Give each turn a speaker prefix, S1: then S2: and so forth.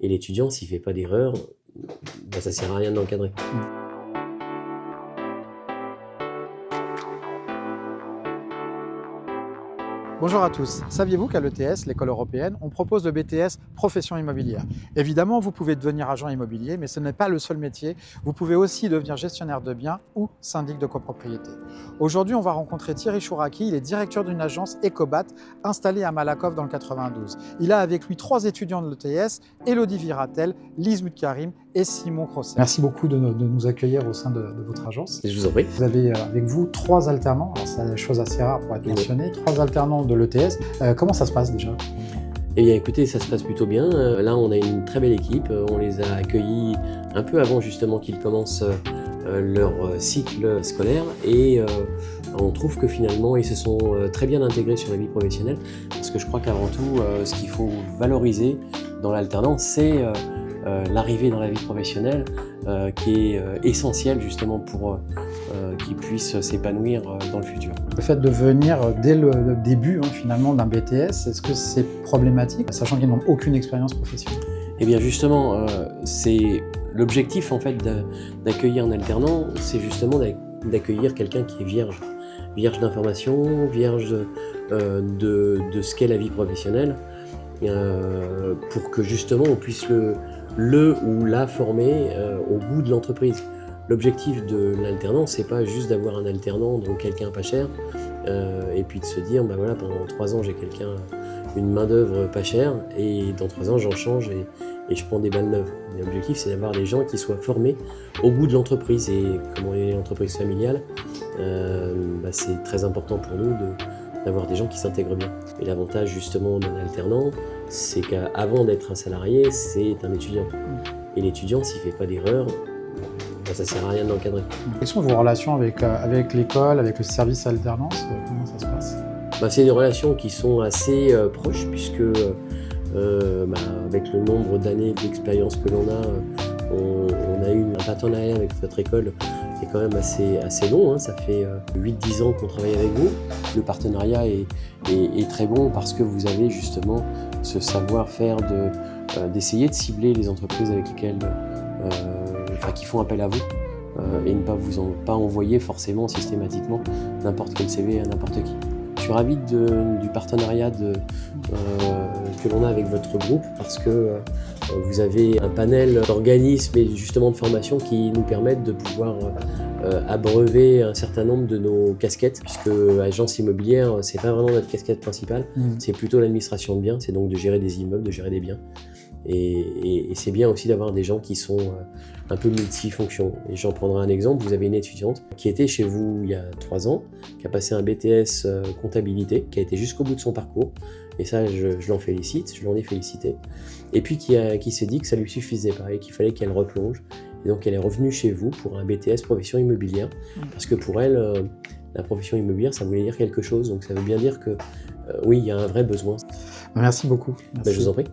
S1: Et l'étudiant, s'il ne fait pas d'erreur, ben, ça ne sert à rien de l'encadrer.
S2: Bonjour à tous. Saviez-vous qu'à l'ETS, l'école européenne, on propose le BTS Profession immobilière? Évidemment, vous pouvez devenir agent immobilier, mais ce n'est pas le seul métier. Vous pouvez aussi devenir gestionnaire de biens ou syndic de copropriété. Aujourd'hui, on va rencontrer Thierry Chouraki. Il est directeur d'une agence Ecobat installée à Malakoff dans le 92. Il a avec lui 3 étudiants de l'ETS, Elodie Viratel, Lise Mutkarim et Simon Crosset. Merci beaucoup de nous accueillir au sein de votre agence.
S1: Je vous en prie.
S2: Vous avez avec vous 3 alternants, alors c'est une chose assez rare pour être mentionné, 3 alternants de l'ETS. Comment ça se passe déjà?
S1: Eh bien écoutez, ça se passe plutôt bien. Là on a une très belle équipe, on les a accueillis un peu avant justement qu'ils commencent leur cycle scolaire et on trouve que finalement ils se sont très bien intégrés sur la vie professionnelle, parce que je crois qu'avant tout ce qu'il faut valoriser dans l'alternance, c'est l'arrivée dans la vie professionnelle qui est essentielle justement pour qu'ils puissent s'épanouir dans le futur.
S2: Le fait de venir dès le début finalement d'un BTS, est-ce que c'est problématique, sachant qu'ils n'ont aucune expérience professionnelle?
S1: Eh bien justement, c'est l'objectif en fait d'accueillir un alternant, c'est justement d'accueillir quelqu'un qui est vierge d'information, vierge de ce qu'est la vie professionnelle, pour que justement on puisse le ou la former au goût de l'entreprise. L'objectif de l'alternance, c'est pas juste d'avoir un alternant, donc quelqu'un pas cher, et puis de se dire, bah voilà, pendant 3 ans j'ai une main d'œuvre pas chère, et dans 3 ans j'en change et je prends des balles neuves. L'objectif, c'est d'avoir des gens qui soient formés au goût de l'entreprise, et comme on est une entreprise familiale, c'est très important pour nous d'avoir des gens qui s'intègrent bien. Et l'avantage justement d'un alternant, c'est qu'avant d'être un salarié, c'est un étudiant. Et l'étudiant, s'il ne fait pas d'erreur, ça ne sert à rien de l'encadrer.
S2: Quelles sont vos relations avec l'école, avec le service alternance? Comment ça se passe?
S1: C'est des relations qui sont assez proches, puisque avec le nombre d'années d'expérience que l'on a, on a eu un partenariat avec votre école qui est quand même assez long, hein. Ça fait 8-10 ans qu'on travaille avec vous. Le partenariat est très bon parce que vous avez justement ce savoir-faire d'essayer de cibler les entreprises avec lesquelles qui font appel à vous, et ne pas envoyer forcément systématiquement n'importe quel CV à n'importe qui. Je suis ravi du partenariat que l'on a avec votre groupe, parce que vous avez un panel d'organismes et justement de formations qui nous permettent de pouvoir abreuver un certain nombre de nos casquettes, puisque agence immobilière, c'est pas vraiment notre casquette principale, c'est plutôt l'administration de biens, c'est donc de gérer des immeubles, de gérer des biens. Et c'est bien aussi d'avoir des gens qui sont un peu multifonctions. Et j'en prendrai un exemple. Vous avez une étudiante qui était chez vous il y a 3 ans, qui a passé un BTS comptabilité, qui a été jusqu'au bout de son parcours. Et ça, je l'en félicite, je l'en ai félicité. Et puis qui s'est dit que ça lui suffisait pas et qu'il fallait qu'elle replonge. Et donc elle est revenue chez vous pour un BTS profession immobilière, parce que pour elle, la profession immobilière, ça voulait dire quelque chose. Donc ça veut bien dire que oui, il y a un vrai besoin.
S2: Merci beaucoup. Merci.
S1: Je vous en prie.